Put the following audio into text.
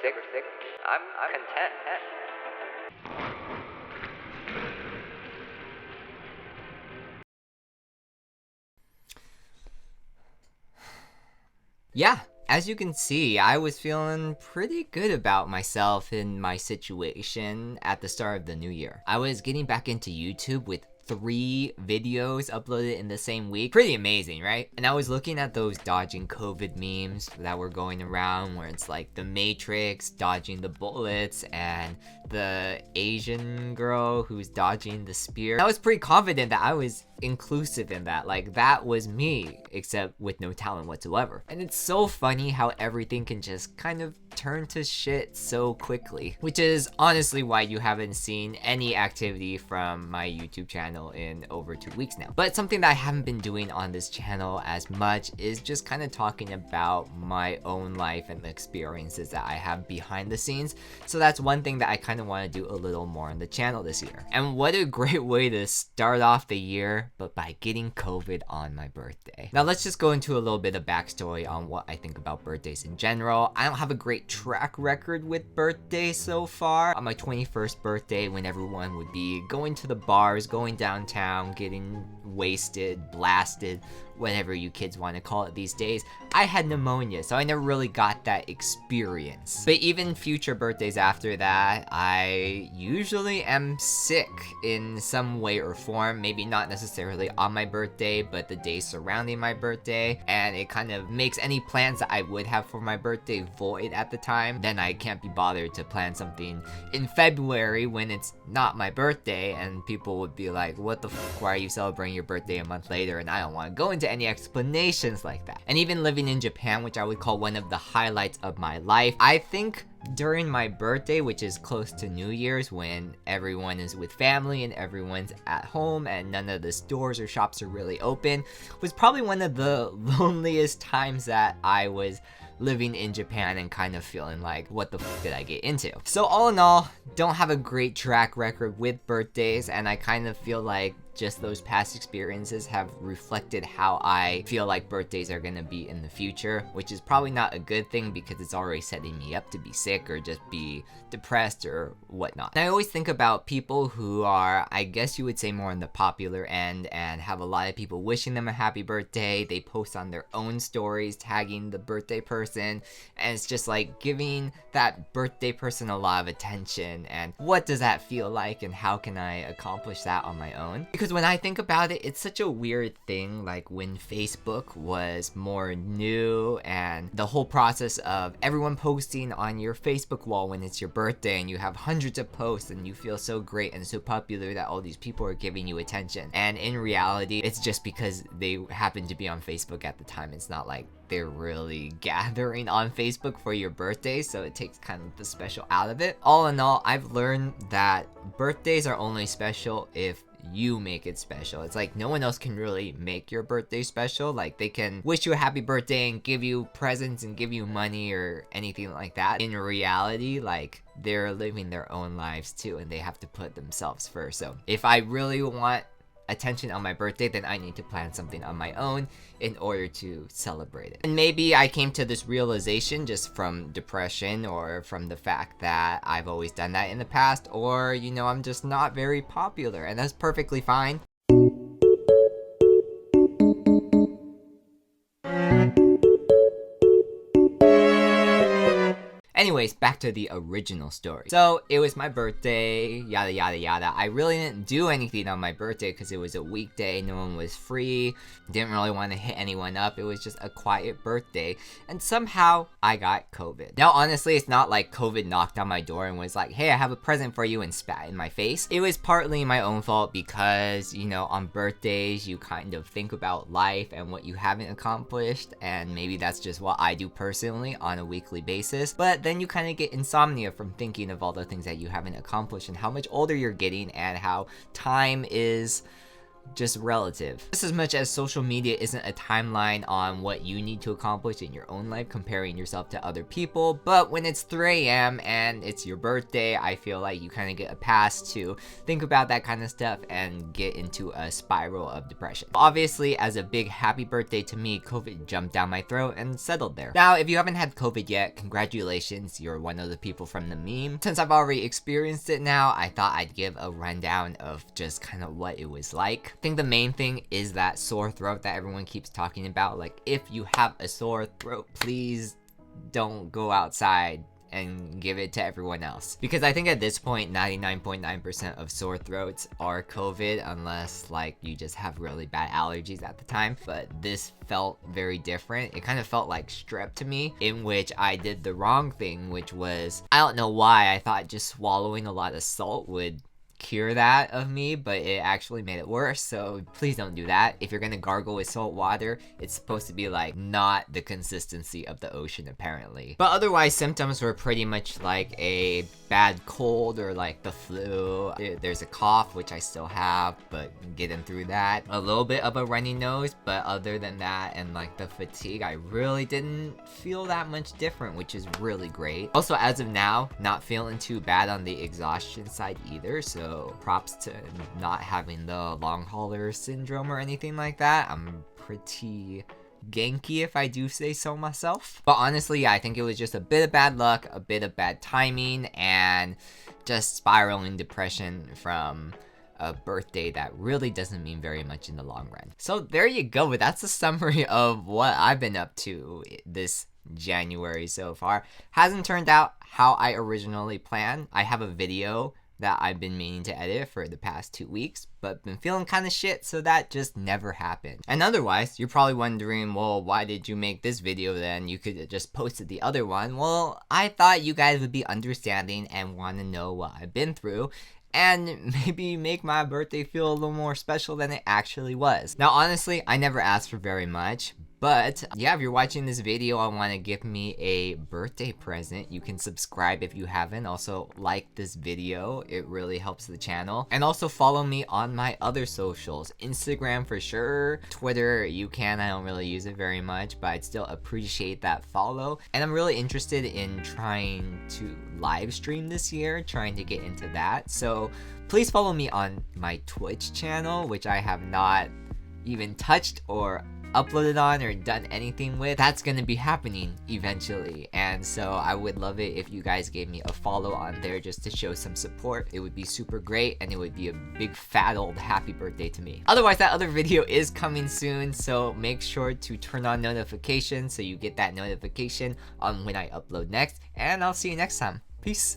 super sick. I'm content. Yeah, as you can see, I was feeling pretty good about myself in my situation at the start of the new year. I was getting back into YouTube with 3 videos uploaded in the same week. Pretty amazing, right? And I was looking at those dodging COVID memes that were going around where it's like the Matrix dodging the bullets and the Asian girl who's dodging the spear. I was pretty confident that I was inclusive in that. Like, that was me, except with no talent whatsoever. And it's so funny how everything can just kind of turn to shit so quickly, which is honestly why you haven't seen any activity from my YouTube channel in over 2 weeks now. But something that I haven't been doing on this channel as much is just kind of talking about my own life and the experiences that I have behind the scenes. So that's one thing that I kind of want to do a little more on the channel this year. And what a great way to start off the year, but by getting COVID on my birthday. Now let's just go into a little bit of backstory on what I think about birthdays in general. I don't have a great track record with birthdays so far. On my 21st birthday, when everyone would be going to the bars, going downtown, getting wasted, blasted, whatever you kids want to call it these days, I had pneumonia, so I never really got that experience. But even future birthdays after that, I usually am sick in some way or form. Maybe not necessarily on my birthday, but the days surrounding my birthday, and it kind of makes any plans that I would have for my birthday void at the time. Then I can't be bothered to plan something in February when it's not my birthday, and people would be like, what the fuck, why are you celebrating your birthday a month later? And I don't want to go into any explanations like that. And even living in Japan, which I would call one of the highlights of my life, I think during my birthday, which is close to New Year's, when everyone is with family and everyone's at home and none of the stores or shops are really open, was probably one of the loneliest times that I was living in Japan and kind of feeling like, what the fuck did I get into? So all in all, don't have a great track record with birthdays, and I kind of feel like just those past experiences have reflected how I feel like birthdays are gonna be in the future, which is probably not a good thing because it's already setting me up to be sick or just be depressed or whatnot. And I always think about people who are, I guess you would say, more on the popular end and have a lot of people wishing them a happy birthday. They post on their own stories tagging the birthday person, and it's just like giving that birthday person a lot of attention. And what does that feel like, and how can I accomplish that on my own? Because when I think about it, it's such a weird thing. Like when Facebook was more new and the whole process of everyone posting on your Facebook wall when it's your birthday and you have hundreds of posts and you feel so great and so popular that all these people are giving you attention. And in reality, it's just because they happen to be on Facebook at the time. It's not like they're really gathering on Facebook for your birthday, so it takes kind of the special out of it. All in all, I've learned that birthdays are only special if you make it special. It's like no one else can really make your birthday special. Like they can wish you a happy birthday and give you presents and give you money or anything like that. In reality, like they're living their own lives too, and they have to put themselves first. So if I really want attention on my birthday, then I need to plan something on my own in order to celebrate it. And maybe I came to this realization just from depression or from the fact that I've always done that in the past, or you know, I'm just not very popular, and that's perfectly fine. Anyways, back to the original story. So it was my birthday, yada yada yada. I really didn't do anything on my birthday because it was a weekday, no one was free, didn't really want to hit anyone up. It was just a quiet birthday, and somehow I got COVID. Now honestly, it's not like COVID knocked on my door and was like, hey, I have a present for you, and spat in my face. It was partly my own fault because, you know, on birthdays you kind of think about life and what you haven't accomplished, and maybe that's just what I do personally on a weekly basis. But then you kind of get insomnia from thinking of all the things that you haven't accomplished and how much older you're getting and how time is just relative. Just as much as social media isn't a timeline on what you need to accomplish in your own life, comparing yourself to other people, but when it's 3 a.m. and it's your birthday, I feel like you kind of get a pass to think about that kind of stuff and get into a spiral of depression. Obviously, as a big happy birthday to me, COVID jumped down my throat and settled there. Now, if you haven't had COVID yet, congratulations, you're one of the people from the meme. Since I've already experienced it now, I thought I'd give a rundown of just kind of what it was like. I think the main thing is that sore throat that everyone keeps talking about. Like, if you have a sore throat, please don't go outside and give it to everyone else, because I think at this point 99.9% of sore throats are COVID, unless like you just have really bad allergies at the time. But this felt very different. It kind of felt like strep to me, in which I did the wrong thing, which was, I don't know why, I thought just swallowing a lot of salt would cure that of me, but it actually made it worse. So please don't do that. If you're gonna gargle with salt water, it's supposed to be like not the consistency of the ocean apparently. But otherwise, symptoms were pretty much like a bad cold or like the flu. There's a cough, which I still have, but getting through that. A little bit of a runny nose, but other than that and like the fatigue, I really didn't feel that much different, which is really great. Also, as of now, not feeling too bad on the exhaustion side either, so props to not having the long hauler syndrome or anything like that. I'm pretty Genki, if I do say so myself. But honestly, I think it was just a bit of bad luck, a bit of bad timing, and just spiraling depression from a birthday that really doesn't mean very much in the long run. So there you go. That's a summary of what I've been up to this January so far. Hasn't turned out how I originally planned. I have a video that I've been meaning to edit for the past 2 weeks, but been feeling kind of shit, so that just never happened. And otherwise, you're probably wondering, well, why did you make this video then? You could have just posted the other one. Well, I thought you guys would be understanding and want to know what I've been through, and maybe make my birthday feel a little more special than it actually was. Now, honestly, I never asked for very much, but yeah, if you're watching this video and want to give me a birthday present, you can subscribe if you haven't. Also, like this video. It really helps the channel. And also follow me on my other socials. Instagram for sure. Twitter, you can. I don't really use it very much, but I'd still appreciate that follow. And I'm really interested in trying to live stream this year, trying to get into that. So please follow me on my Twitch channel, which I have not even touched or uploaded on or done anything with. That's gonna be happening eventually, and so I would love it if you guys gave me a follow on there just to show some support. It would be super great, and it would be a big fat old happy birthday to me. Otherwise, that other video is coming soon, so make sure to turn on notifications so you get that notification on when I upload next, and I'll see you next time. Peace.